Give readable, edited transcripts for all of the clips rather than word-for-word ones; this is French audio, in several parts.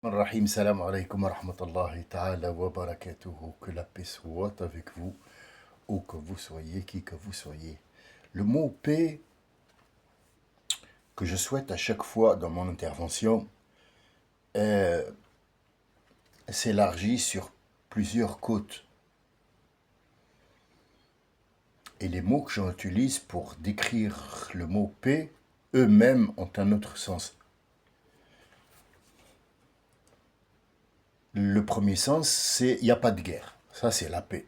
Rahim, salam alaikum wa rahmatullahi ta'ala wa barakatuhu. Que la paix soit avec vous, où que vous soyez, qui que vous soyez. Le mot paix que je souhaite à chaque fois dans mon intervention s'élargit sur plusieurs côtes. Et les mots que j'utilise pour décrire le mot paix, eux-mêmes ont un autre sens. Le premier sens, c'est il n'y a pas de guerre. Ça, c'est la paix.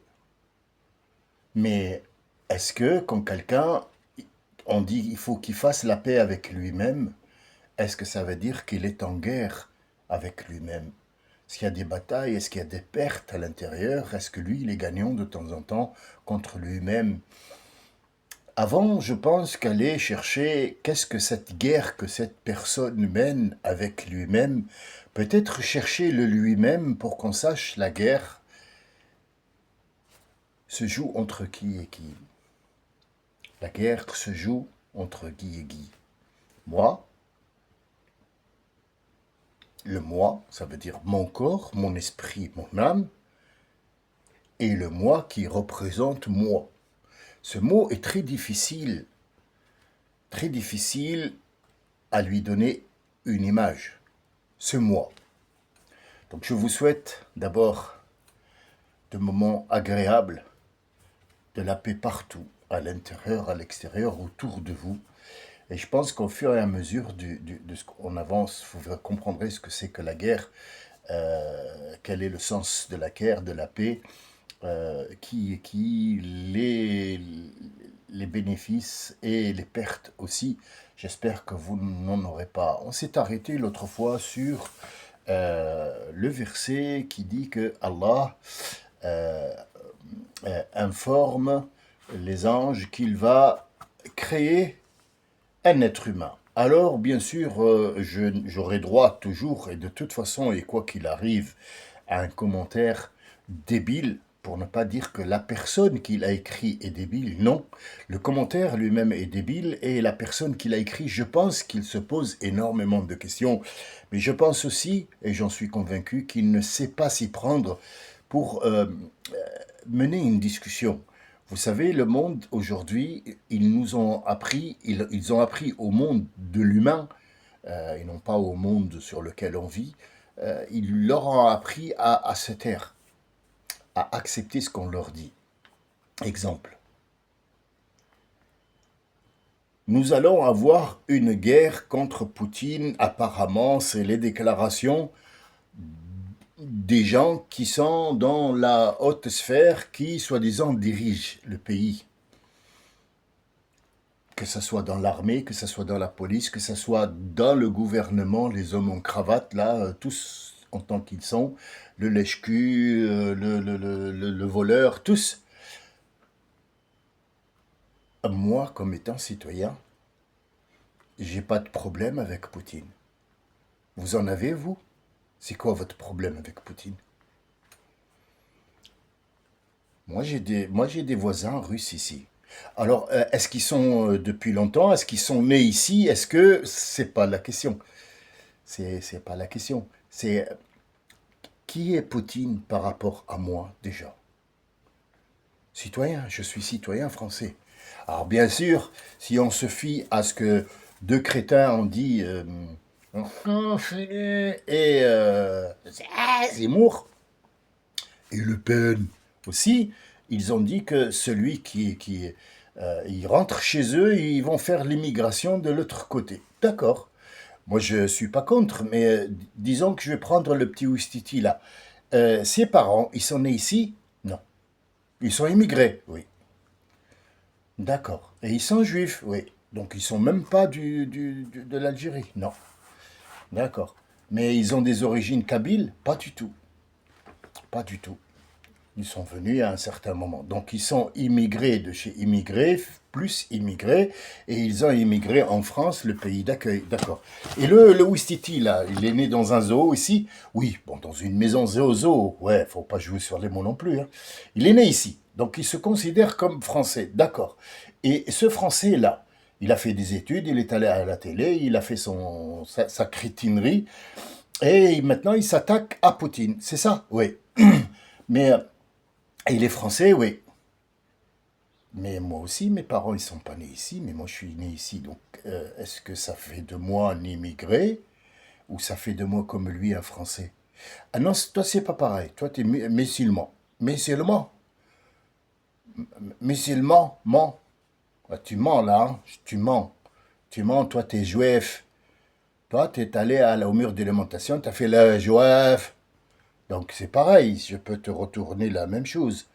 Mais est-ce que quand quelqu'un, on dit qu'il faut qu'il fasse la paix avec lui-même, est-ce que ça veut dire qu'il est en guerre avec lui-même? Est-ce qu'il y a des batailles? Est-ce qu'il y a des pertes à l'intérieur? Est-ce que lui, il est gagnant de temps en temps contre lui-même? Avant, je pense qu'aller chercher qu'est-ce que cette guerre que cette personne mène avec lui-même, peut-être chercher le lui-même pour qu'on sache la guerre se joue entre qui et qui. La guerre se joue entre qui et qui. Moi, le moi, ça veut dire mon corps, mon esprit, mon âme, et le moi qui représente moi. Ce mot est très difficile à lui donner une image. Ce moi. Donc je vous souhaite d'abord de moments agréables, de la paix partout, à l'intérieur, à l'extérieur, autour de vous. Et je pense qu'au fur et à mesure de ce qu'on avance, vous comprendrez ce que c'est que la guerre, quel est le sens de la guerre, de la paix, qui les bénéfices et les pertes aussi. J'espère que vous n'en aurez pas. On s'est arrêté l'autre fois sur le verset qui dit que Allah euh, informe les anges qu'il va créer un être humain. Alors, bien sûr, j'aurai droit toujours, et de toute façon, et quoi qu'il arrive, à un commentaire débile, pour ne pas dire que la personne qui l'a écrit est débile. Non, le commentaire lui-même est débile, et la personne qui l'a écrit, je pense qu'il se pose énormément de questions. Mais je pense aussi, et j'en suis convaincu, qu'il ne sait pas s'y prendre pour mener une discussion. Vous savez, le monde aujourd'hui, ils ont appris au monde de l'humain, et non pas au monde sur lequel on vit, ils leur ont appris à se taire, à accepter ce qu'on leur dit. Exemple, nous allons avoir une guerre contre Poutine, apparemment, c'est les déclarations des gens qui sont dans la haute sphère, qui, soi-disant, dirigent le pays. Que ce soit dans l'armée, que ce soit dans la police, que ce soit dans le gouvernement, les hommes en cravate, là, tous en tant qu'ils sont, le lèche-cul, le voleur, tous. Moi, comme étant citoyen, j'ai pas de problème avec Poutine. Vous en avez, vous? C'est quoi votre problème avec Poutine? Moi, j'ai des voisins russes ici. Alors, est-ce qu'ils sont depuis longtemps? Est-ce qu'ils sont nés ici? Est-ce que c'est pas la question? C'est pas la question. C'est qui est Poutine par rapport à moi déjà? Citoyen, je suis citoyen français. Alors bien sûr, si on se fie à ce que deux crétins ont dit et Zemmour et Le Pen aussi, ils ont dit que celui ils rentrent chez eux et ils vont faire l'immigration de l'autre côté. D'accord. Moi, je ne suis pas contre, mais disons que je vais prendre le petit Ouistiti là. Ses parents, ils sont nés ici? Non. Ils sont immigrés? Oui. D'accord. Et ils sont juifs? Oui. Donc ils sont même pas de l'Algérie? Non. D'accord. Mais ils ont des origines kabyles? Pas du tout. Pas du tout. Ils sont venus à un certain moment. Donc ils sont immigrés de chez immigrés, plus immigrés, et ils ont immigré en France, le pays d'accueil. D'accord. Et le Ouistiti, là, il est né dans un zoo ici? Oui, bon, dans une maison zoo. Ouais, faut pas jouer sur les mots non plus, hein. Il est né ici. Donc il se considère comme français. D'accord. Et ce français-là, il a fait des études, il est allé à la télé, il a fait sa crétinerie, Et maintenant, il s'attaque à Poutine. C'est ça? Oui. Mais il est français, oui. Mais moi aussi, mes parents, ils sont pas nés ici, mais moi, je suis né ici. Donc, est-ce que ça fait de moi un immigré ou ça fait de moi comme lui un Français? Ah non, toi, c'est pas pareil. Toi, tu es musulman. Musulman? Musulman? Mens. Ah, tu mens là, hein? Tu mens. Tu mens, toi, tu es juif. Toi, tu es allé au mur d'élémentation, tu as fait le juif. Donc, c'est pareil, je peux te retourner la même chose.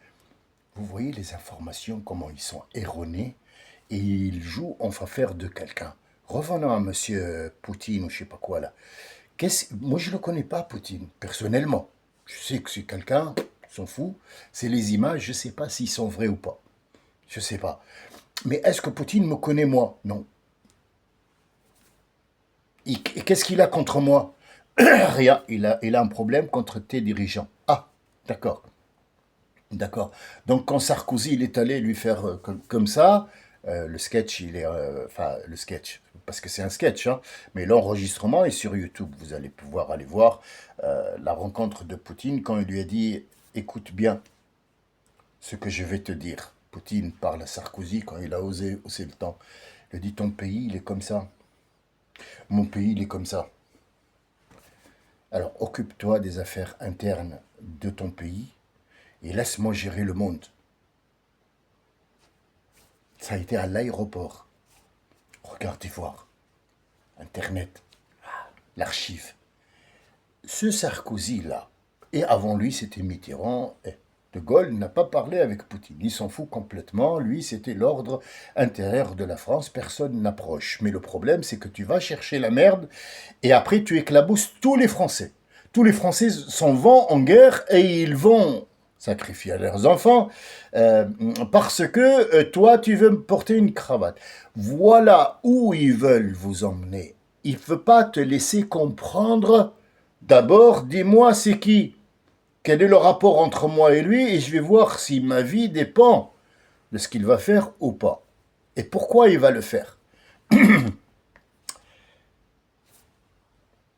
Vous voyez les informations, comment ils sont erronés et ils jouent en faveur de quelqu'un. Revenons à monsieur Poutine ou je sais pas quoi là. Moi, je ne le connais pas, Poutine, personnellement. Je sais que c'est quelqu'un, s'en fout. C'est les images, je ne sais pas s'ils sont vrais ou pas. Je ne sais pas. Mais est-ce que Poutine me connaît moi? Non. Et qu'est-ce qu'il a contre moi? Rien. Il a un problème contre tes dirigeants. Ah, d'accord. D'accord. Donc quand Sarkozy il est allé lui faire comme ça, le sketch, enfin le sketch, parce que c'est un sketch, hein, mais l'enregistrement est sur YouTube. Vous allez pouvoir aller voir la rencontre de Poutine quand il lui a dit, écoute bien ce que je vais te dire. Poutine parle à Sarkozy quand il a osé hausser le temps. Il dit, ton pays, il est comme ça. Mon pays, il est comme ça. Alors occupe-toi des affaires internes de ton pays et laisse-moi gérer le monde. Ça a été à l'aéroport. Regardez voir. Internet, l'archive. Ce Sarkozy-là, et avant lui c'était Mitterrand, De Gaulle n'a pas parlé avec Poutine. Il s'en fout complètement. Lui, c'était l'ordre intérieur de la France. Personne n'approche. Mais le problème, c'est que tu vas chercher la merde et après tu éclabousses tous les Français. Tous les Français s'en vont en guerre et ils vont sacrifier leurs enfants parce que toi, tu veux porter une cravate. Voilà où ils veulent vous emmener. Il ne veut pas te laisser comprendre. D'abord, dis-moi c'est qui? Quel est le rapport entre moi et lui? Et je vais voir si ma vie dépend de ce qu'il va faire ou pas. Et pourquoi il va le faire?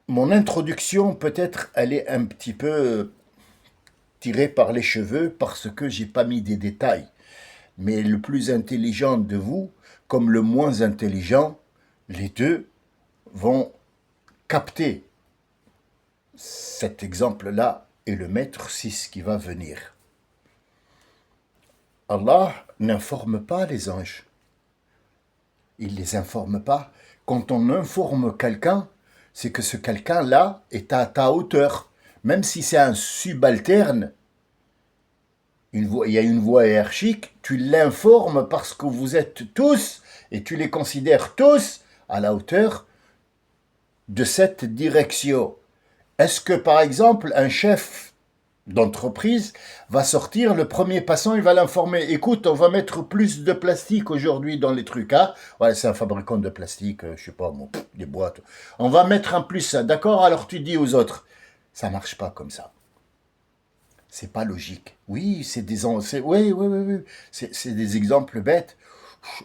Mon introduction, peut-être, elle est un petit peu tirée par les cheveux parce que j'ai pas mis des détails. Mais le plus intelligent de vous, comme le moins intelligent, les deux vont capter cet exemple-là et le mettre, c'est ce qui va venir. Allah n'informe pas les anges. Il ne les informe pas. Quand on informe quelqu'un, c'est que ce quelqu'un-là est à ta hauteur. Même si c'est un subalterne, il y a une voie hiérarchique, tu l'informes parce que vous êtes tous, et tu les considères tous, à la hauteur de cette direction. Est-ce que, par exemple, un chef d'entreprise va sortir, le premier passant, il va l'informer, écoute, on va mettre plus de plastique aujourd'hui dans les trucs, hein? Ouais, c'est un fabricant de plastique, je sais pas, bon, des boîtes. On va mettre un plus, d'accord? Alors tu dis aux autres, ça marche pas comme ça. C'est pas logique. Oui, oui. C'est des exemples bêtes.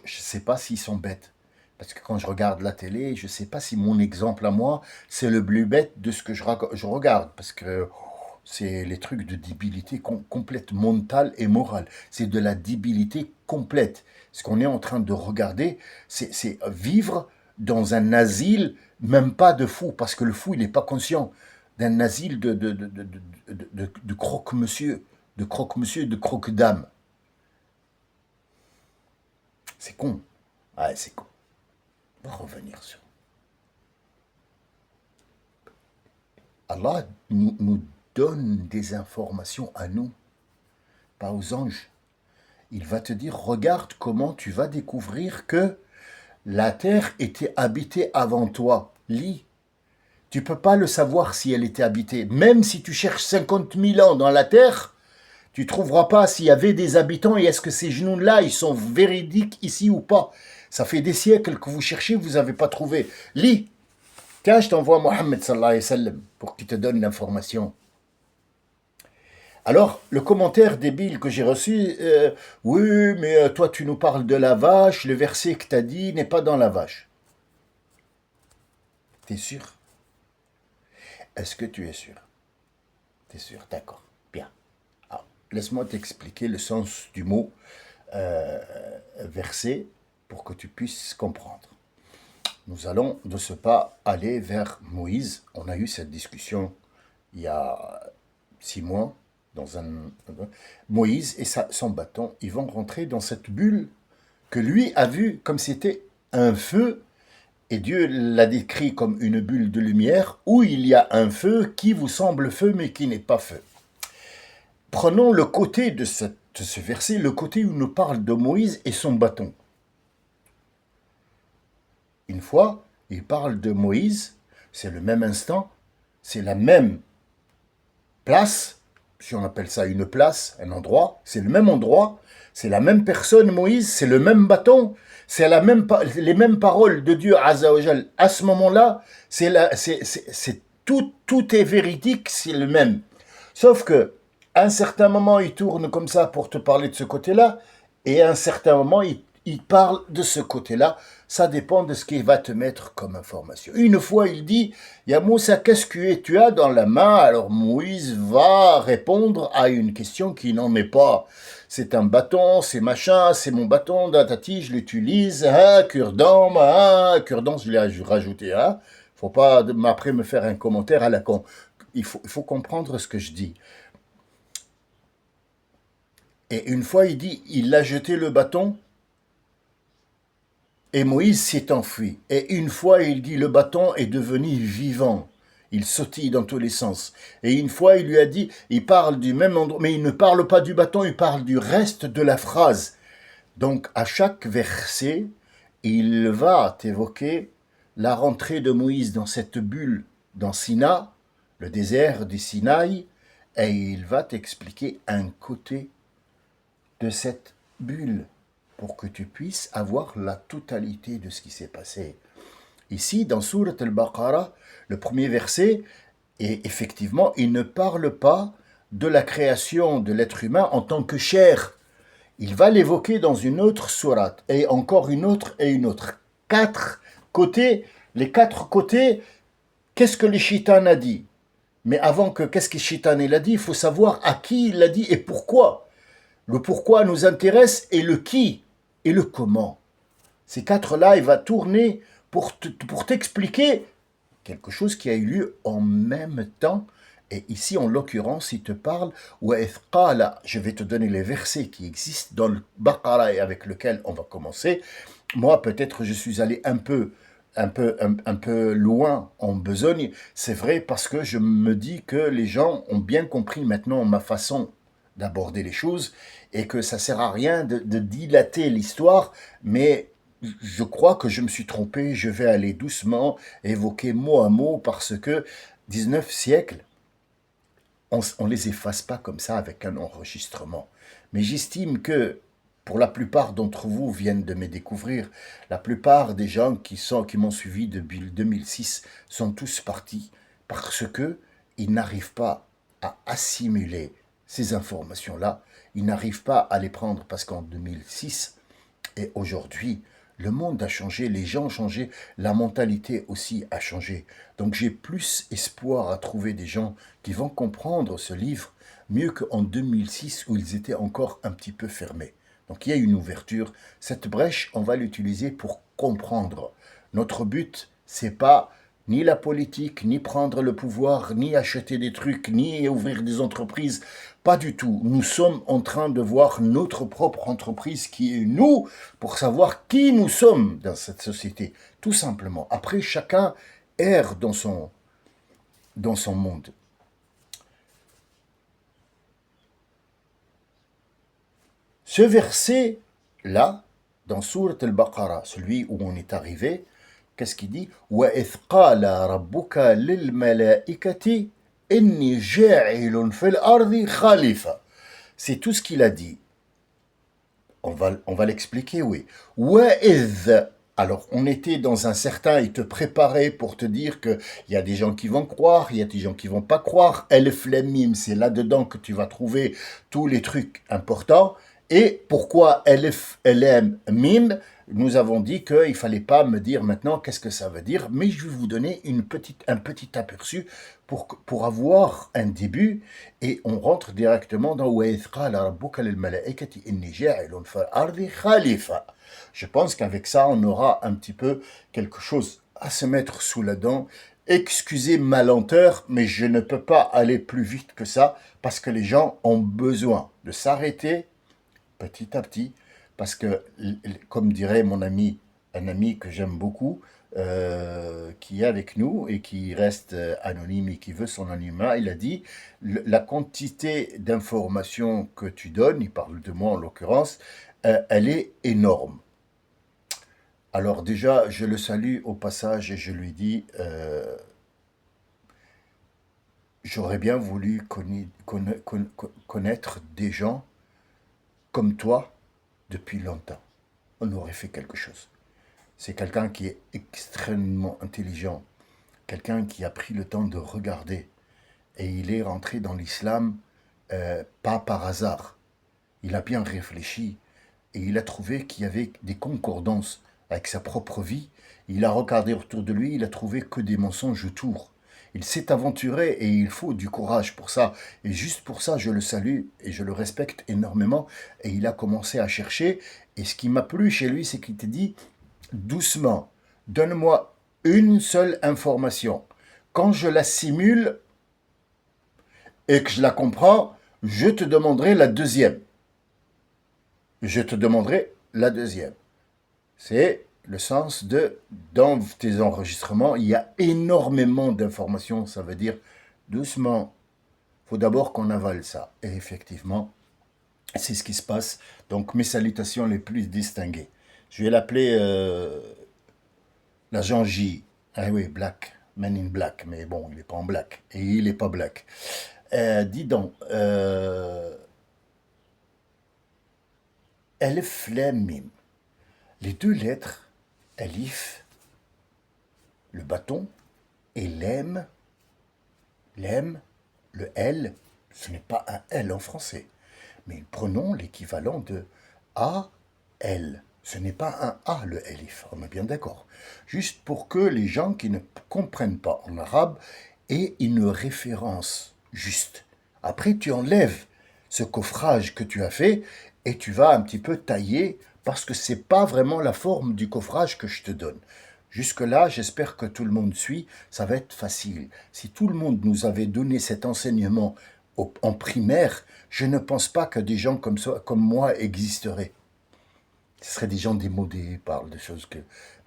Je sais pas s'ils sont bêtes. Parce que quand je regarde la télé, je sais pas si mon exemple à moi, c'est le plus bête de ce que je regarde. Parce que c'est les trucs de débilité complète mentale et morale. C'est de la débilité complète. Ce qu'on est en train de regarder, c'est vivre dans un asile, même pas de fou, parce que le fou, il n'est pas conscient d'un asile de croque-monsieur, de croque-dame. C'est con. Ouais, c'est con. On va revenir sur. Allah nous donne des informations à nous, pas aux anges. Il va te dire, regarde comment tu vas découvrir que la terre était habitée avant toi. Lis. Tu peux pas le savoir si elle était habitée. Même si tu cherches 50 000 ans dans la terre, tu trouveras pas s'il y avait des habitants et est-ce que ces genoux-là, ils sont véridiques ici ou pas. Ça fait des siècles que vous cherchez, vous n'avez pas trouvé. Lis. Tiens, je t'envoie Mohammed sallallahu alayhi wa sallam pour qu'il te donne l'information. Alors, le commentaire débile que j'ai reçu, oui, mais toi tu nous parles de la vache, le verset que tu as dit n'est pas dans la vache. T'es sûr? Est-ce que tu es sûr? Tu es sûr, d'accord. Bien. Alors, laisse-moi t'expliquer le sens du mot verset pour que tu puisses comprendre. Nous allons de ce pas aller vers Moïse. On a eu cette discussion il y a 6 mois. Moïse et son bâton, ils vont rentrer dans cette bulle que lui a vue comme si c'était un feu. Et Dieu l'a décrit comme une bulle de lumière où il y a un feu qui vous semble feu mais qui n'est pas feu. Prenons le côté de ce verset, le côté où nous parle de Moïse et son bâton. Une fois, il parle de Moïse, c'est le même instant, c'est la même place, si on appelle ça une place, un endroit, c'est le même endroit, c'est la même personne, Moïse, c'est le même bâton, c'est les mêmes paroles de Dieu Azza wa Jal. À ce moment-là, tout est véridique, c'est le même. Sauf que, à un certain moment, il tourne comme ça pour te parler de ce côté-là, et à un certain moment, il parle de ce côté-là. Ça dépend de ce qu'il va te mettre comme information. Une fois, il dit, ya Moussa, qu'est-ce que tu as dans la main? Alors Moïse va répondre à une question qui n'en est pas. C'est un bâton, c'est machin, c'est mon bâton, datati, je l'utilise, cure-dent, je l'ai rajouté. Faut pas après me faire un commentaire à la con. Il faut comprendre ce que je dis. Et une fois, il dit, il a jeté le bâton, et Moïse s'est enfui. Et une fois, il dit, le bâton est devenu vivant. Il sautille dans tous les sens. Et une fois, il lui a dit, il parle du même endroit, mais il ne parle pas du bâton, il parle du reste de la phrase. Donc, à chaque verset, il va t'évoquer la rentrée de Moïse dans cette bulle, dans Sina, le désert du Sinaï, et il va t'expliquer un côté de cette bulle pour que tu puisses avoir la totalité de ce qui s'est passé. Ici, dans Surat al-Baqarah, le premier verset, et effectivement, il ne parle pas de la création de l'être humain en tant que chair. Il va l'évoquer dans une autre sourate, et encore une autre et une autre. 4 côtés, les 4 côtés, qu'est-ce que le shaitan a dit? Mais avant que qu'est-ce que le shaitan a dit, il faut savoir à qui il l'a dit et pourquoi. Le pourquoi nous intéresse et le qui et le comment. Ces 4-là, il va tourner pour t'expliquer quelque chose qui a eu lieu en même temps. Et ici, en l'occurrence, il te parle, je vais te donner les versets qui existent dans le Baqarah et avec lequel on va commencer. Moi, peut-être, je suis allé un peu loin en besogne. C'est vrai parce que je me dis que les gens ont bien compris maintenant ma façon d'aborder les choses et que ça sert à rien de dilater l'histoire, mais je crois que je me suis trompé, je vais aller doucement, évoquer mot à mot, parce que 19 siècles, on ne les efface pas comme ça avec un enregistrement. Mais j'estime que, pour la plupart d'entre vous viennent de me découvrir, la plupart des gens qui m'ont suivi depuis 2006 sont tous partis parce que ils n'arrivent pas à assimiler ces informations-là, ils n'arrivent pas à les prendre parce qu'en 2006 et aujourd'hui, le monde a changé, les gens ont changé, la mentalité aussi a changé. Donc j'ai plus espoir à trouver des gens qui vont comprendre ce livre mieux qu'en 2006 où ils étaient encore un petit peu fermés. Donc il y a une ouverture. Cette brèche, on va l'utiliser pour comprendre. Notre but, c'est pas ni la politique, ni prendre le pouvoir, ni acheter des trucs, ni ouvrir des entreprises. Pas du tout. Nous sommes en train de voir notre propre entreprise qui est nous, pour savoir qui nous sommes dans cette société. Tout simplement. Après, chacun erre dans son monde. Ce verset-là, dans Sourate al-Baqarah, celui où on est arrivé, qu'est-ce qu'il dit? وَإِذْ قَالَ رَبُّكَ لِلْمَلَائِكَةِ إِنِّي جَاعِلٌ فِي الْأَرْضِ خَلِيفَةً. C'est tout ce qu'il a dit. On va l'expliquer, oui. وَإِذْ. Alors, on était dans un certain, il te préparait pour te dire qu'il y a des gens qui vont croire, il y a des gens qui vont pas croire. Elf Lam Mim, c'est là-dedans que tu vas trouver tous les trucs importants. Et pourquoi Elf Lam Mim? nous avons dit qu'il ne fallait pas me dire maintenant qu'est-ce que ça veut dire, mais je vais vous donner un petit aperçu pour avoir un début, et on rentre directement dans وَإِذْ قَالَ رَبُّكَ لِلْمَلَائِكَةِ إِنِّي جَاعِلٌ فِي الْأَرْضِ خَلِيفَةً. Je pense qu'avec ça, on aura un petit peu quelque chose à se mettre sous la dent. Excusez ma lenteur, mais je ne peux pas aller plus vite que ça, parce que les gens ont besoin de s'arrêter petit à petit, parce que, comme dirait mon ami, un ami que j'aime beaucoup, qui est avec nous et qui reste anonyme et qui veut son anonymat, il a dit, la quantité d'informations que tu donnes, il parle de moi en l'occurrence, elle est énorme. Alors déjà, je le salue au passage et je lui dis, j'aurais bien voulu connaître des gens comme toi depuis longtemps. On aurait fait quelque chose. C'est quelqu'un qui est extrêmement intelligent, quelqu'un qui a pris le temps de regarder. Et il est rentré dans l'islam pas par hasard. Il a bien réfléchi et il a trouvé qu'il y avait des concordances avec sa propre vie. Il a regardé autour de lui, il a trouvé que des mensonges autour. Il s'est aventuré et il faut du courage pour ça. Et juste pour ça, je le salue et je le respecte énormément. Et il a commencé à chercher. Et ce qui m'a plu chez lui, c'est qu'il te dit, doucement, donne-moi une seule information. Quand je la simule et que je la comprends, je te demanderai la deuxième. Je te demanderai la deuxième. C'est le sens de, dans tes enregistrements, il y a énormément d'informations. Ça veut dire, doucement, il faut d'abord qu'on avale ça. Et effectivement, c'est ce qui se passe. Donc, mes salutations les plus distinguées. Je vais l'appeler l'agent J. Ah oui, Black, Man in Black. Mais bon, il n'est pas en black. Et il n'est pas black. Dis donc, Elif Lam Mim. Les deux lettres, Alif, le bâton, et Lem, le L, ce n'est pas un L en français, mais prenons l'équivalent de A, L. Ce n'est pas un A, le Elif, on est bien d'accord. Juste pour que les gens qui ne comprennent pas en arabe aient une référence juste. Après, tu enlèves ce coffrage que tu as fait et tu vas un petit peu tailler parce que ce n'est pas vraiment la forme du coffrage que je te donne. Jusque-là, j'espère que tout le monde suit, ça va être facile. Si tout le monde nous avait donné cet enseignement en primaire, je ne pense pas que des gens comme ça, comme moi existeraient. Ce seraient des gens démodés, parlent de choses que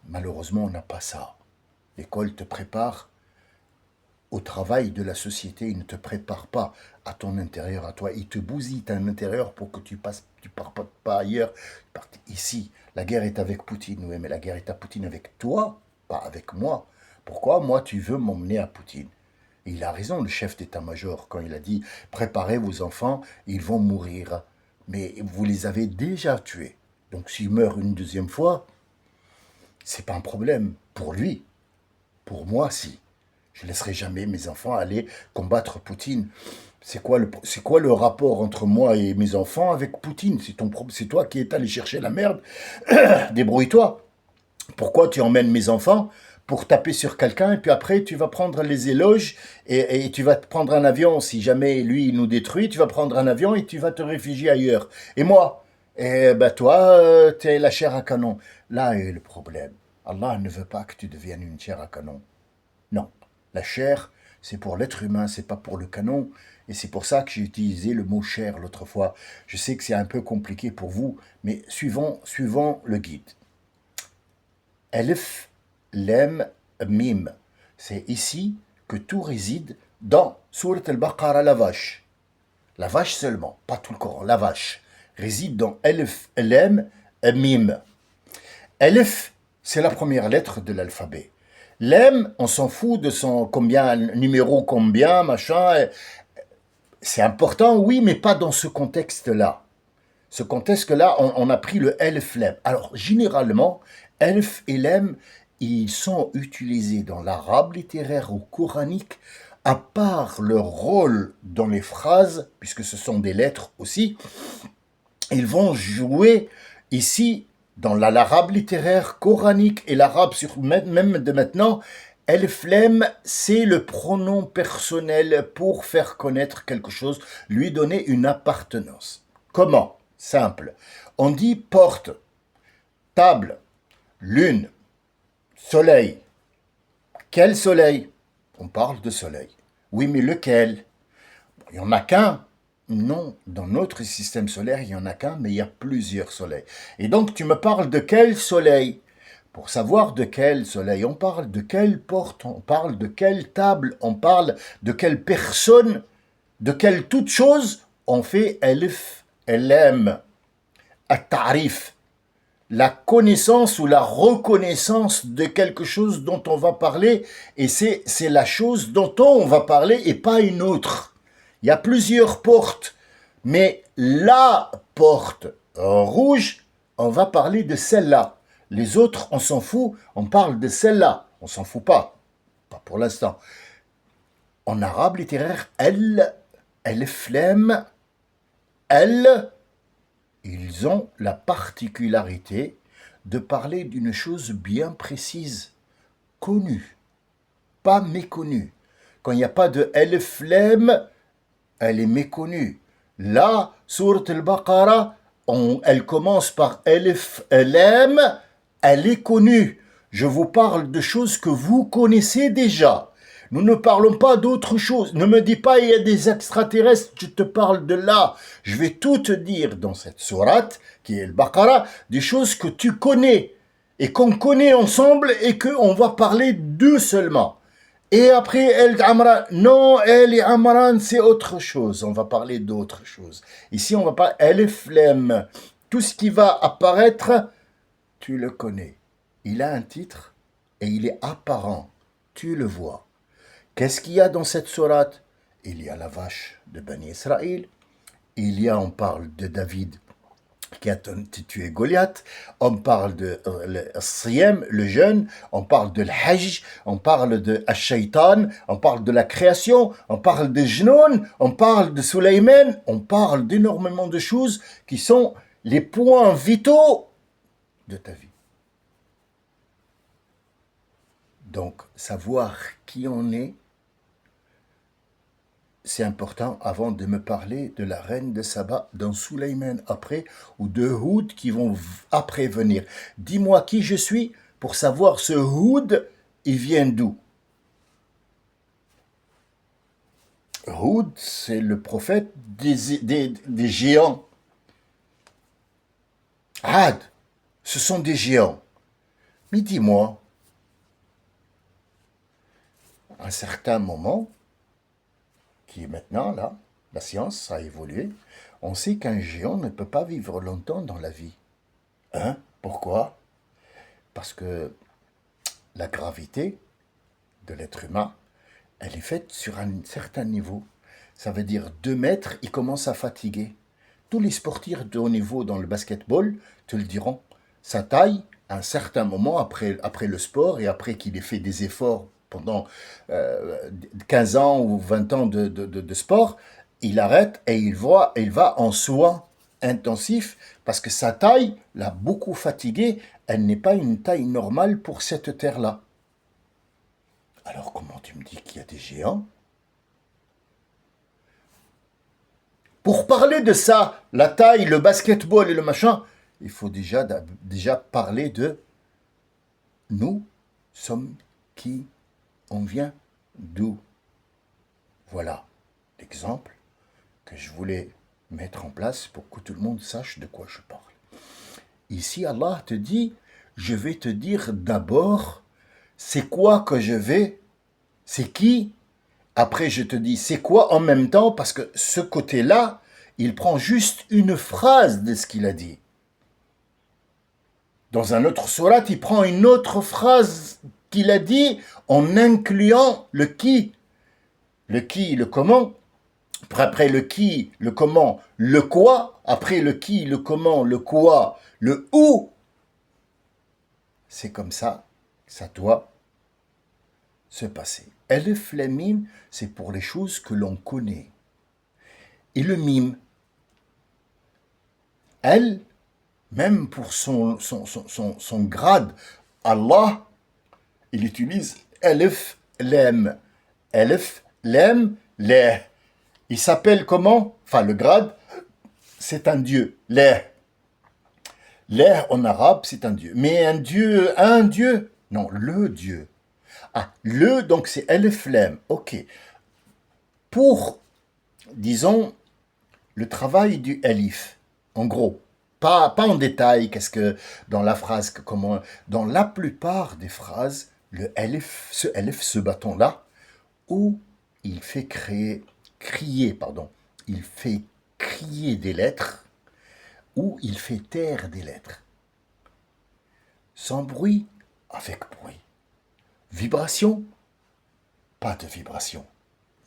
malheureusement on n'a pas ça. L'école te prépare au travail de la société, il ne te prépare pas à ton intérieur, à toi. Il te bousille à l'intérieur pour que tu pars pas ailleurs. Ici, la guerre est avec Poutine, oui, mais la guerre est à Poutine avec toi, pas avec moi. Pourquoi moi tu veux m'emmener à Poutine? Et il a raison, le chef d'état-major, quand il a dit préparez vos enfants, ils vont mourir. Mais vous les avez déjà tués. Donc s'ils meurent une deuxième fois, c'est pas un problème pour lui. Pour moi, si. Je ne laisserai jamais mes enfants aller combattre Poutine. C'est quoi le rapport entre moi et mes enfants avec Poutine? C'est toi qui es allé chercher la merde. Débrouille-toi. Pourquoi tu emmènes mes enfants pour taper sur quelqu'un et puis après tu vas prendre les éloges et tu vas te prendre un avion. Si jamais lui il nous détruit, tu vas prendre un avion et tu vas te réfugier ailleurs. Et moi, toi, tu es la chair à canon. Là est le problème. Allah ne veut pas que tu deviennes une chair à canon. Non. La chair, c'est pour l'être humain, c'est pas pour le canon. Et c'est pour ça que j'ai utilisé le mot chair l'autre fois. Je sais que c'est un peu compliqué pour vous, mais suivons le guide. Elif, Lem, Mim. C'est ici que tout réside dans Surat al-Baqarah, la vache. La vache seulement, pas tout le Coran, la vache. Réside dans Elif, Lem, Mim. Elif, c'est la première lettre de l'alphabet. Lem, on s'en fout de son combien, numéro combien, machin. C'est important, oui, mais pas dans ce contexte-là. Ce contexte-là, on a pris le elf lem. Alors, généralement, elf et lem, ils sont utilisés dans l'arabe littéraire ou coranique, à part leur rôle dans les phrases, puisque ce sont des lettres aussi, ils vont jouer ici Dans l'arabe littéraire coranique et l'arabe même de maintenant, el-flem, c'est le pronom personnel pour faire connaître quelque chose, lui donner une appartenance. Comment? Simple. On dit porte, table, lune, soleil. Quel soleil? On parle de soleil. Oui, mais lequel? Il n'y en a qu'un. Non, dans notre système solaire, il n'y en a qu'un, mais il y a plusieurs soleils. Et donc, tu me parles de quel soleil? Pour savoir de quel soleil, on parle de quelle porte, on parle de quelle table, on parle de quelle personne, de quelle toute chose, on fait elif, elem, at-ta'rif, la connaissance ou la reconnaissance de quelque chose dont on va parler, et c'est la chose dont on va parler et pas une autre. Il y a plusieurs portes, mais la porte rouge, on va parler de celle-là. Les autres, on s'en fout, on parle de celle-là. On s'en fout pas pour l'instant. En arabe littéraire, elle flemme, elle, ils ont la particularité de parler d'une chose bien précise, connue, pas méconnue. Quand il n'y a pas de elle flemme, elle est méconnue. Là, sourate al-Baqarah, elle commence par Elif Lam, elle est connue. Je vous parle de choses que vous connaissez déjà. Nous ne parlons pas d'autre chose. Ne me dis pas il y a des extraterrestres, je te parle de là. Je vais tout te dire dans cette sourate, qui est le Baqarah, des choses que tu connais et qu'on connaît ensemble et qu'on va parler d'eux seulement. Et après, El Amran, non, El Amran, c'est autre chose. On va parler d'autre chose. Ici, on va parler El Flem. Tout ce qui va apparaître, tu le connais. Il a un titre et il est apparent. Tu le vois. Qu'est-ce qu'il y a dans cette sourate? Il y a la vache de Bani Israël. Il y a, on parle de David qui a tué Goliath, on parle de le Siyam, le jeûne, on parle de l'Hajj, on parle de Ash-Shaytan, on parle de la création, on parle de Jnoun, on parle de Sulayman, on parle d'énormément de choses qui sont les points vitaux de ta vie. Donc, savoir qui on est, c'est important avant de me parler de la reine de Saba, d'un Sulayman après, ou de Houd qui vont après venir. Dis-moi qui je suis pour savoir ce Houd, il vient d'où? Houd, c'est le prophète des géants. Had, ce sont des géants. Mais dis-moi, à un certain moment, qui est maintenant là, la science a évolué, on sait qu'un géant ne peut pas vivre longtemps dans la vie. Hein? Pourquoi? Parce que la gravité de l'être humain, elle est faite sur un certain niveau. Ça veut dire 2 mètres, il commence à fatiguer. Tous les sportifs de haut niveau dans le basketball te le diront. Sa taille, à un certain moment, après le sport et après qu'il ait fait des efforts pendant 15 ans ou 20 ans de sport, il arrête et il va en soins intensifs parce que sa taille l'a beaucoup fatigué. Elle n'est pas une taille normale pour cette terre-là. Alors comment tu me dis qu'il y a des géants? Pour parler de ça, la taille, le basketball et le machin, il faut déjà parler de nous sommes qui, on vient d'où. Voilà l'exemple que je voulais mettre en place pour que tout le monde sache de quoi je parle. Ici, Allah te dit, je vais te dire d'abord, c'est quoi que je vais, c'est qui. Après, je te dis, c'est quoi en même temps, parce que ce côté-là, il prend juste une phrase de ce qu'il a dit. Dans un autre surat, il prend une autre phrase qu'il a dit en incluant le qui, le comment. Après le qui, le comment, le quoi. Après le qui, le comment, le quoi, le où. C'est comme ça doit se passer. Elif le mime, c'est pour les choses que l'on connaît. Et le mime, elle, Même pour son grade, Allah, il utilise Elif, Lem. Elif, Lem, Leh. Il s'appelle comment? Enfin, le grade, c'est un dieu. Leh. Leh en arabe, c'est un dieu. Mais un dieu? Non, le dieu. Ah, donc c'est Elif, Lem. Ok. Pour, disons, le travail du Elif, en gros. Pas en détail, qu'est-ce que dans la phrase, comment. Dans la plupart des phrases, le Elif, ce bâton-là, où il fait il fait crier des lettres, ou il fait taire des lettres. Sans bruit, avec bruit. Vibration, pas de vibration.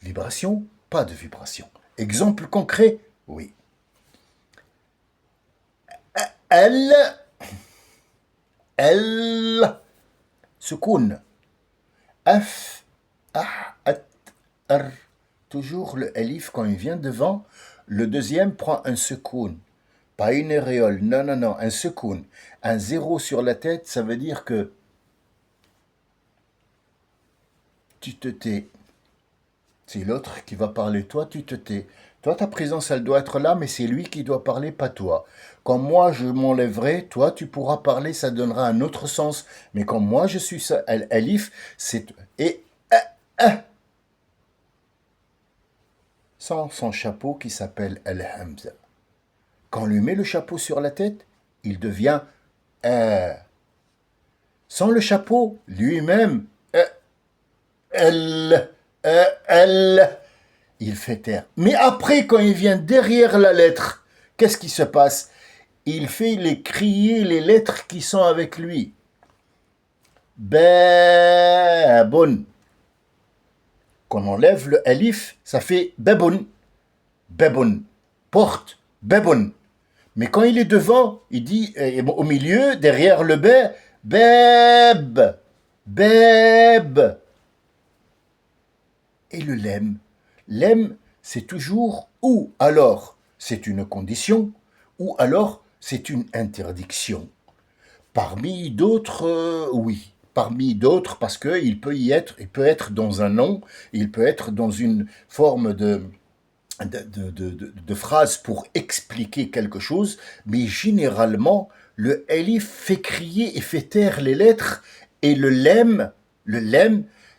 Vibration, pas de vibration. Exemple concret, oui. Elle, secoune. F, ah, at, r. Toujours le elif, quand il vient devant, le deuxième prend un secoun. Pas une auréole, non, non, non, un secoun. Un zéro sur la tête, ça veut dire que tu te tais. C'est l'autre qui va parler, toi tu te tais. Toi, ta présence, elle doit être là, mais c'est lui qui doit parler, pas toi. Quand moi, je m'enlèverai, toi, tu pourras parler, ça donnera un autre sens. Mais quand moi, je suis ça, Alif, c'est... Et... sans son chapeau qui s'appelle Al-Hamza. Quand on lui met le chapeau sur la tête, il devient... sans le chapeau, lui-même, elle, il fait taire. Mais après, quand il vient derrière la lettre, qu'est-ce qui se passe? Il fait les crier les lettres qui sont avec lui. Babun. Quand on enlève le alif, ça fait babun. Babun. Porte. Babun. Mais quand il est devant, il dit au milieu, derrière le bé, beb. Beb. Et le lem. Lem, c'est toujours ou alors c'est une condition, ou alors c'est une interdiction. Parmi d'autres, oui. Parmi d'autres, parce qu'il peut il peut être dans un nom, il peut être dans une forme de phrase pour expliquer quelque chose, mais généralement, le elif fait crier et fait taire les lettres, et le lem,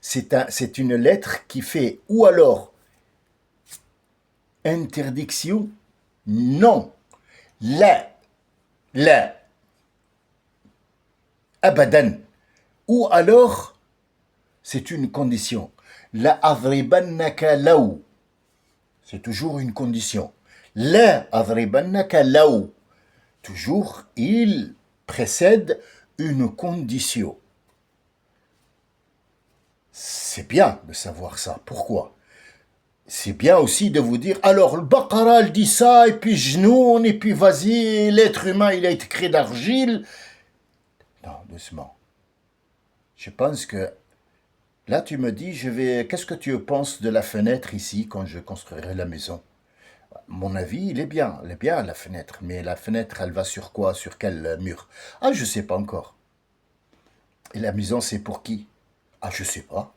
c'est une lettre qui fait ou alors interdiction, non, la, la, abadan, ou alors c'est une condition. La adribannaka laou, c'est toujours une condition. La adribannaka laou, toujours il précède une condition. C'est bien de savoir ça. Pourquoi? C'est bien aussi de vous dire, alors le Baqara elle dit ça, et puis Jnoun, et puis vas-y, l'être humain il a été créé d'argile. Non, doucement. Je pense que là tu me dis, qu'est-ce que tu penses de la fenêtre ici quand je construirai la maison? Mon avis, elle est bien la fenêtre, mais la fenêtre elle va sur quoi? Sur quel mur? Ah, je sais pas encore. Et la maison c'est pour qui? Ah, je sais pas.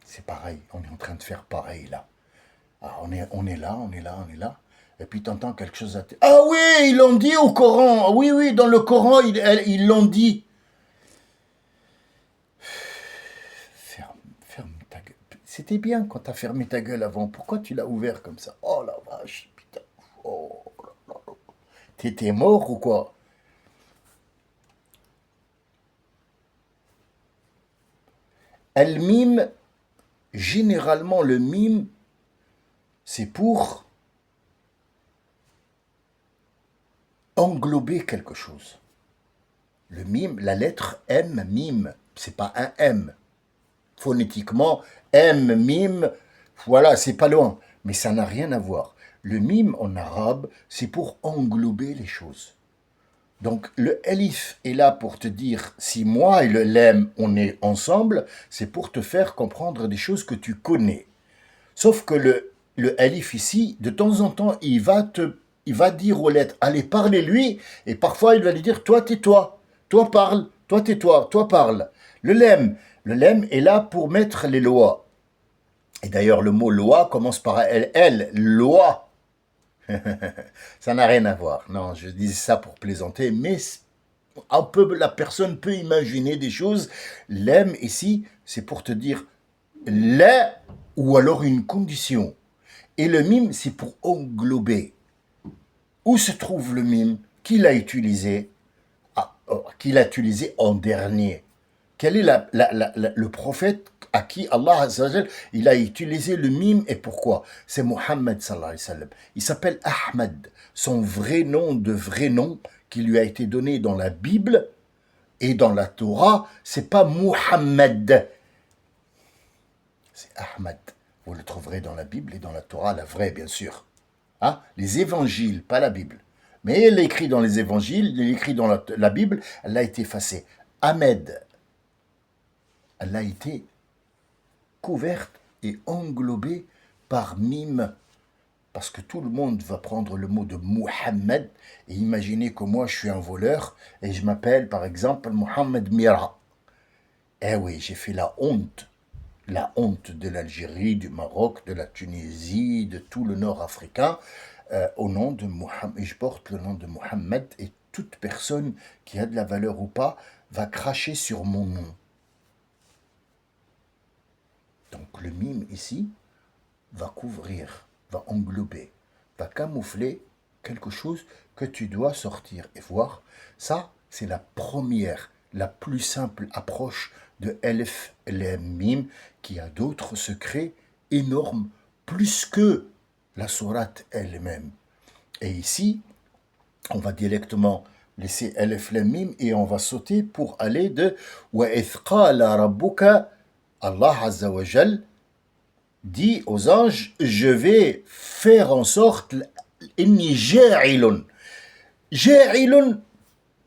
C'est pareil, on est en train de faire pareil là. Ah, on est là, on est là, on est là. Et puis tu entends quelque chose à... Ah oui, ils l'ont dit au Coran. Oui, oui, dans le Coran, ils l'ont dit. Ferme ta gueule. C'était bien quand tu as fermé ta gueule avant. Pourquoi tu l'as ouvert comme ça? Oh la vache, putain. Oh là là là. T'étais mort ou quoi? Elle mime, généralement le mime, c'est pour englober quelque chose. Le mime, la lettre M, mime, c'est pas un M. Phonétiquement, M, mime, voilà, c'est pas loin. Mais ça n'a rien à voir. Le mime en arabe, c'est pour englober les choses. Donc le elif est là pour te dire, si moi et le lem, on est ensemble, c'est pour te faire comprendre des choses que tu connais. Sauf que le alif ici, de temps en temps, il va dire aux lettres, allez, parlez-lui, et parfois il va lui dire, toi, tais-toi, toi, parle, toi, tais-toi, toi, parle. Le lemme est là pour mettre les lois. Et d'ailleurs, le mot loi commence par elle, loi. Ça n'a rien à voir. Non, je dis ça pour plaisanter, mais la personne peut imaginer des choses. L'aime ici, c'est pour te dire la ou alors une condition. Et le mime, c'est pour englober. Où se trouve le mime? Qui l'a utilisé? Qui l'a utilisé en dernier? Quel est le prophète à qui Allah Azzawajal, il a utilisé le mime et pourquoi? C'est Mohammed sallallahu alayhi wa sallam. Il s'appelle Ahmad. Son vrai nom qui lui a été donné dans la Bible et dans la Torah, c'est pas Muhammad, c'est Ahmad. Vous le trouverez dans la Bible et dans la Torah, la vraie bien sûr. Hein? Les évangiles, pas la Bible. Mais elle est écrite dans les évangiles, elle est écrite dans la Bible, elle a été effacée. Ahmed, elle a été couverte et englobée par mime. Parce que tout le monde va prendre le mot de Muhammad et imaginer que moi je suis un voleur et je m'appelle par exemple Mohamed Mira. Eh oui, j'ai fait la honte de l'Algérie, du Maroc, de la Tunisie, de tout le nord africain, au nom de Mohammed. Et je porte le nom de Mohammed et toute personne qui a de la valeur ou pas va cracher sur mon nom. Donc le mime ici va couvrir, va englober, va camoufler quelque chose que tu dois sortir et voir. Ça, c'est la première, la plus simple approche de Elf Lam Mim, qui a d'autres secrets énormes, plus que la sourate elle-même. Et ici, on va directement laisser Elf Lam Mim et on va sauter pour aller de Wa ithqala rabbuka, Allah Azza wa Jal dit aux anges, je vais faire en sorte, inni ja'ilun. Ja'ilun,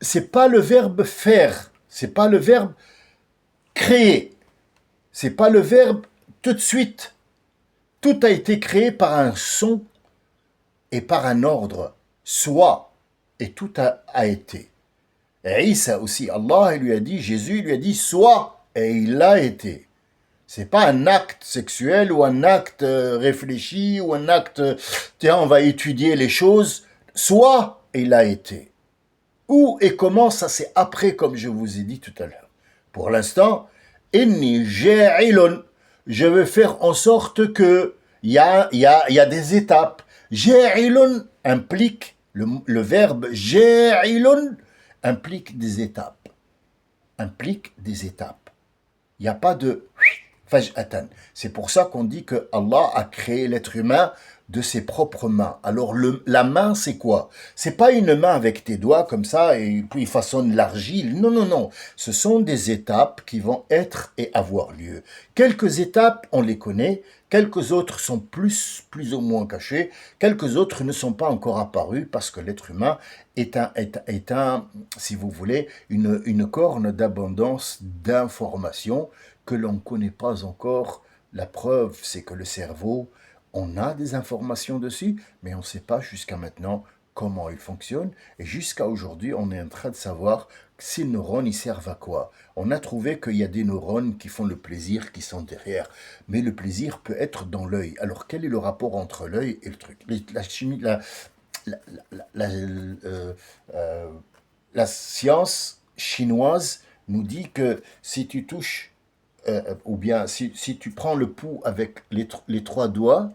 c'est pas le verbe faire, c'est pas le verbe créer, c'est pas le verbe tout de suite. Tout a été créé par un son et par un ordre, soit, et tout a été. Et Isa aussi, Allah lui a dit, Jésus lui a dit, soit, et il l'a été. C'est pas un acte sexuel ou un acte réfléchi ou un acte, tiens, on va étudier les choses. Soit il a été. Où et comment, ça c'est après, comme je vous ai dit tout à l'heure. Pour l'instant, inni ja'ilun. Je veux faire en sorte que il y a des étapes. Ja'ilun implique, le verbe ja'ilun implique des étapes. Implique des étapes. Il n'y a pas de faj'atan. C'est pour ça qu'on dit que Allah a créé l'être humain de ses propres mains. Alors la main, c'est quoi? C'est pas une main avec tes doigts comme ça et puis il façonne l'argile. Non, non, non. Ce sont des étapes qui vont être et avoir lieu. Quelques étapes, on les connaît. Quelques autres sont plus ou moins cachées. Quelques autres ne sont pas encore apparues parce que l'être humain est si vous voulez, une corne d'abondance d'informations que l'on ne connaît pas encore. La preuve, c'est que le cerveau, on a des informations dessus, mais on ne sait pas jusqu'à maintenant comment il fonctionne. Et jusqu'à aujourd'hui, on est en train de savoir ces neurones, ils servent à quoi. On a trouvé qu'il y a des neurones qui font le plaisir, qui sont derrière. Mais le plaisir peut être dans l'œil. Alors, quel est le rapport entre l'œil et le truc? La chimie, la, la science chinoise nous dit que si tu touches ou bien si tu prends le pouls avec les trois doigts,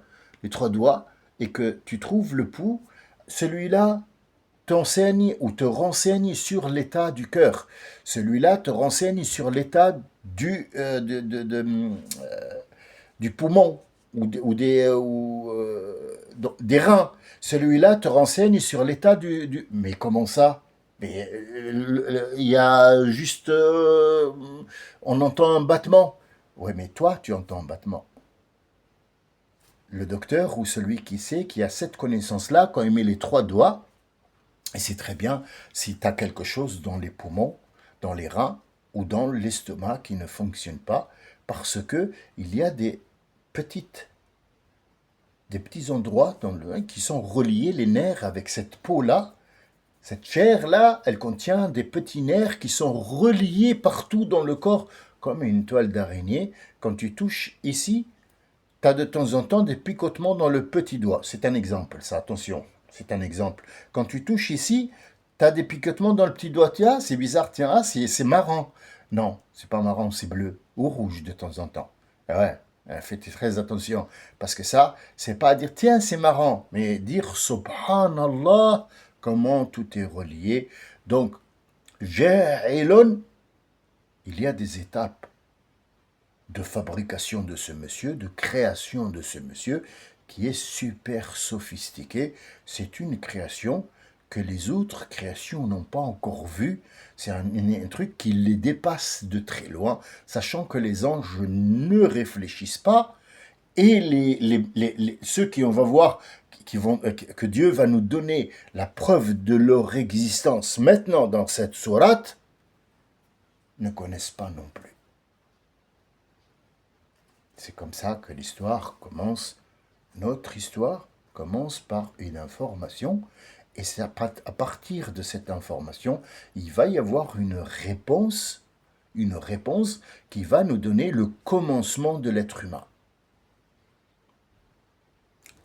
et que tu trouves le pouls, celui-là t'enseigne ou te renseigne sur l'état du cœur. Celui-là te renseigne sur l'état du poumon des reins. Celui-là te renseigne sur l'état du... Mais comment ça? Mais il y a juste... on entend un battement. Oui, mais toi, tu entends un battement. Le docteur ou celui qui sait, qui a cette connaissance-là, quand il met les trois doigts, et c'est très bien si tu as quelque chose dans les poumons, dans les reins ou dans l'estomac qui ne fonctionne pas, parce que il y a des petites des petits endroits qui sont reliés, les nerfs, avec cette peau-là. Cette chair-là, elle contient des petits nerfs qui sont reliés partout dans le corps, comme une toile d'araignée. Quand tu touches ici, tu as de temps en temps des picotements dans le petit doigt. C'est un exemple, ça, attention, c'est un exemple. Quand tu touches ici, tu as des picotements dans le petit doigt. Tiens, c'est bizarre, tiens, ah, c'est marrant. Non, c'est pas marrant, c'est bleu ou rouge de temps en temps. Ah ouais, faites très attention, parce que ça, c'est pas à dire, tiens, c'est marrant, mais dire, subhanallah, comment tout est relié. Donc, Ja'ilun, il y a des étapes de fabrication de ce monsieur, de création de ce monsieur, qui est super sophistiqué. C'est une création que les autres créations n'ont pas encore vue. C'est un truc qui les dépasse de très loin, sachant que les anges ne réfléchissent pas, et ceux qui on va voir que Dieu va nous donner la preuve de leur existence maintenant dans cette sourate ne connaissent pas non plus. C'est comme ça que l'histoire commence. Notre histoire commence par une information, et c'est à partir de cette information, il va y avoir une réponse qui va nous donner le commencement de l'être humain.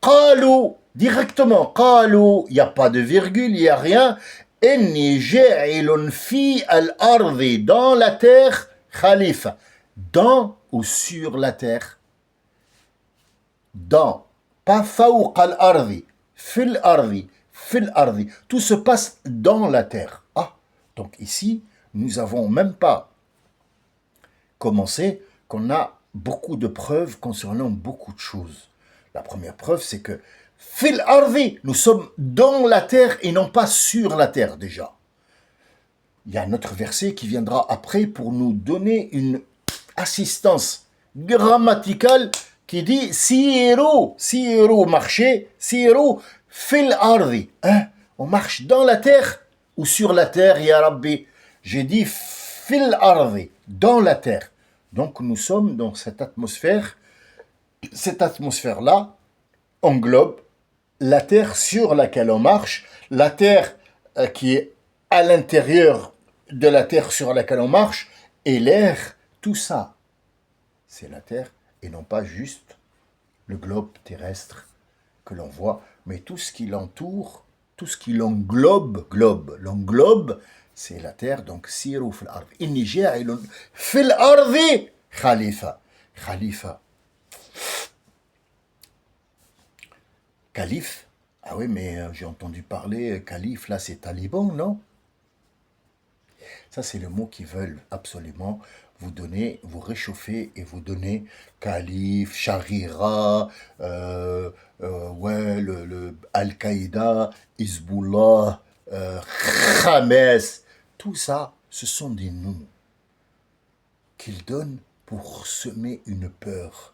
Qalou, directement, qalou, il n'y a pas de virgule, il n'y a rien. Inni ja'ilun fi al-ardi, dans la terre, khalifa. Dans ou sur la terre. Dans, pas fawq al-ardi, fil ardi. Tout se passe dans la terre. Ah, donc ici, nous n'avons même pas commencé qu'on a beaucoup de preuves concernant beaucoup de choses. La première preuve, c'est que fil ardi, nous sommes dans la terre et non pas sur la terre déjà. Il y a un autre verset qui viendra après pour nous donner une assistance grammaticale qui dit siru, marcher, siru fil ardi. Hein? On marche dans la terre ou sur la terre, ya Rabbi? J'ai dit fil ardi, dans la terre. Donc nous sommes dans cette atmosphère. Cette atmosphère-là englobe la terre sur laquelle on marche, la terre qui est à l'intérieur de la terre sur laquelle on marche, et l'air, tout ça, c'est la terre, et non pas juste le globe terrestre que l'on voit, mais tout ce qui l'entoure, tout ce qui l'englobe, c'est la terre. Donc siru fil ardi. Inni ja'ilun fil ardi khalifa. Khalifa. Calife. Ah oui, mais j'ai entendu parler, calife, là c'est taliban, non? Ça c'est le mot qu'ils veulent absolument vous donner, vous réchauffer et vous donner calife, charira, ouais, le Al-Qaïda, Hezbollah, Hamas, tout ça, ce sont des noms qu'ils donnent pour semer une peur,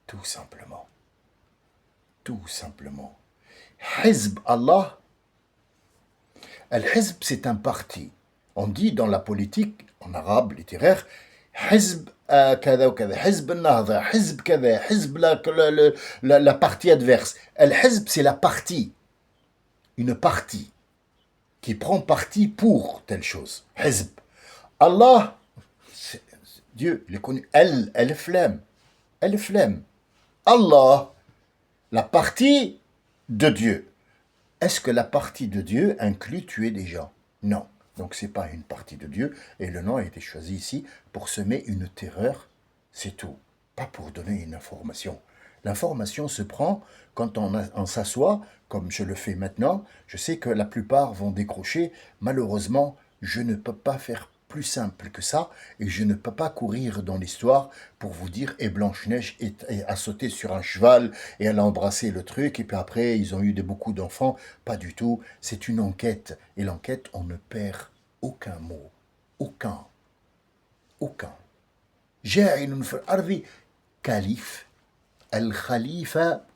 tout simplement. Tout simplement. Hizb Allah, Al-Hizb, c'est un parti. On dit dans la politique, en arabe littéraire, Hizb kada ou kada, Hizb al-Nahda, Hizb kada, Hizb la partie adverse. Al-Hizb, c'est la partie. Une partie qui prend parti pour telle chose. Hizb. Allah, Dieu, il est connu. El-Flem. El-Flem. Allah, la partie de Dieu. Est-ce que la partie de Dieu inclut tuer des gens? Non. Donc ce n'est pas une partie de Dieu. Et le nom a été choisi ici pour semer une terreur. C'est tout. Pas pour donner une information. L'information se prend quand on s'assoit, comme je le fais maintenant. Je sais que la plupart vont décrocher. Malheureusement, je ne peux pas faire plus simple que ça, et je ne peux pas courir dans l'histoire pour vous dire et Blanche-Neige a sauté sur un cheval et elle a embrassé le truc et puis après ils ont eu beaucoup d'enfants. Pas du tout, c'est une enquête, et l'enquête on ne perd aucun mot, aucun. Ja'ilun fil ardi calife. Al-Khalifa,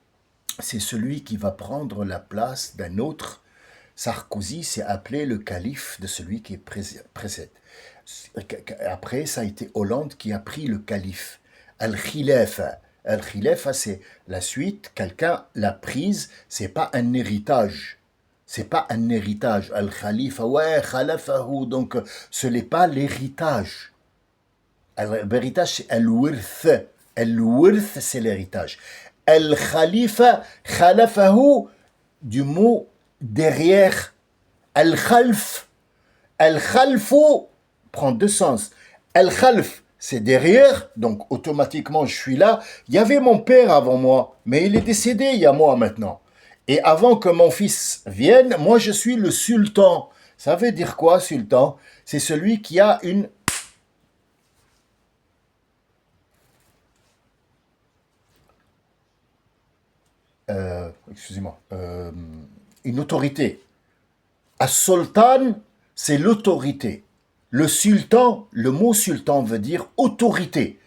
c'est celui qui va prendre la place d'un autre. Sarkozy s'est appelé le calife de celui qui précède. Après, ça a été Hollande qui a pris le calife. Al-Khilafa. Al-Khilafa, c'est la suite, quelqu'un l'a prise, c'est pas un héritage. C'est pas un héritage. Al-Khalifa, ouais, khalafahu, donc ce n'est pas l'héritage. L'héritage, c'est al-wirth. Al-wirth, c'est l'héritage. Al-Khalifa, khalafahu, du mot derrière. Al-Khalf. Al-Khalfu prend deux sens. Al-Khalf, c'est derrière, donc automatiquement je suis là. Il y avait mon père avant moi, mais il est décédé il y a moi maintenant. Et avant que mon fils vienne, moi je suis le sultan. Ça veut dire quoi, sultan? C'est celui qui a une... excusez-moi. Une autorité. As-Sultan, c'est l'autorité. Le sultan, le mot sultan veut dire autorité.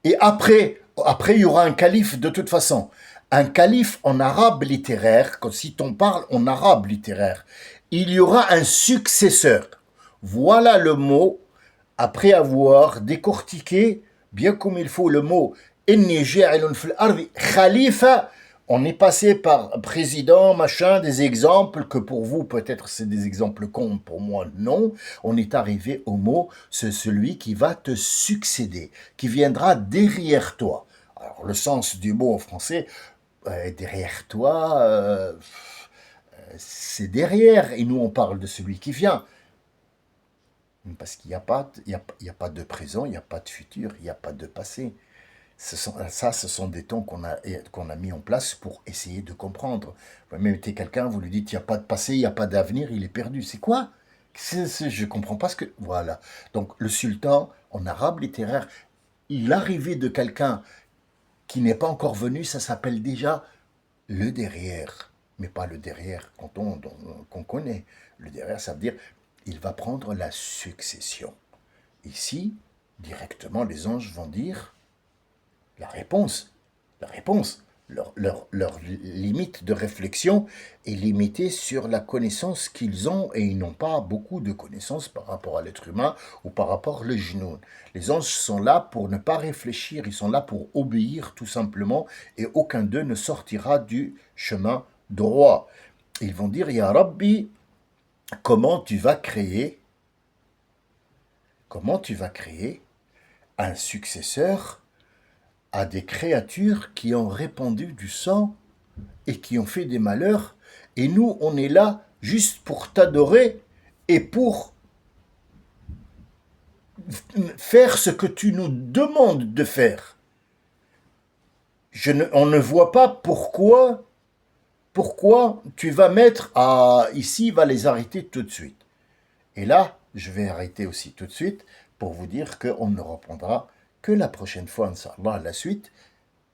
Et après, il y aura un calife de toute façon. Un calife en arabe littéraire, quand si on parle en arabe littéraire, il y aura un successeur. Voilà le mot, après avoir décortiqué, bien comme il faut, le mot « Inni ja'ilun fil ardi khalifa », on est passé par président, machin, des exemples que pour vous, peut-être c'est des exemples cons, pour moi, non. On est arrivé au mot, c'est celui qui va te succéder, qui viendra derrière toi. Alors, le sens du mot en français, derrière toi, c'est derrière. Et nous, on parle de celui qui vient. Parce qu'il n'y a pas, il y a pas de présent, il n'y a pas de futur, il n'y a pas de passé. Ce sont des temps qu'on a mis en place pour essayer de comprendre. Vous mettez quelqu'un, vous lui dites, il n'y a pas de passé, il n'y a pas d'avenir, il est perdu. C'est quoi? Je ne comprends pas ce que... Voilà. Donc, le sultan, en arabe littéraire, l'arrivée de quelqu'un qui n'est pas encore venu, ça s'appelle déjà le derrière. Mais pas le derrière qu'on connaît. Le derrière, ça veut dire, il va prendre la succession. Ici, directement, les anges vont dire la réponse. La réponse. Leur limite de réflexion est limitée sur la connaissance qu'ils ont et ils n'ont pas beaucoup de connaissances par rapport à l'être humain ou par rapport au genoun. Les anges sont là pour ne pas réfléchir, ils sont là pour obéir tout simplement et aucun d'eux ne sortira du chemin droit. Ils vont dire, Ya Rabbi, comment tu vas créer un successeur à des créatures qui ont répandu du sang et qui ont fait des malheurs, et nous, on est là juste pour t'adorer et pour faire ce que tu nous demandes de faire. On ne voit pas pourquoi tu vas mettre à... Ici, il va les arrêter tout de suite. Et là, je vais arrêter aussi tout de suite pour vous dire qu'on ne reprendra que la prochaine fois, Inch'Allah, la suite.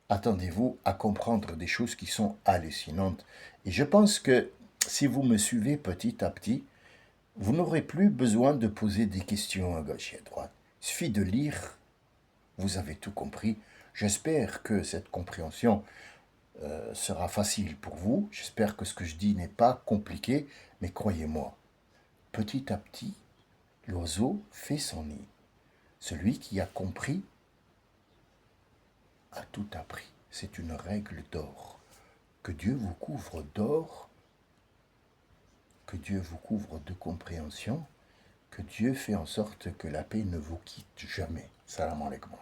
Attendez-vous à comprendre des choses qui sont hallucinantes. Et je pense que si vous me suivez petit à petit, vous n'aurez plus besoin de poser des questions à gauche et à droite. Il suffit de lire, vous avez tout compris. J'espère que cette compréhension sera facile pour vous. J'espère que ce que je dis n'est pas compliqué, mais croyez-moi, petit à petit, l'oiseau fait son nid. Celui qui a compris a tout appris. C'est une règle d'or. Que Dieu vous couvre d'or, que Dieu vous couvre de compréhension, que Dieu fait en sorte que la paix ne vous quitte jamais. Salam alaikum.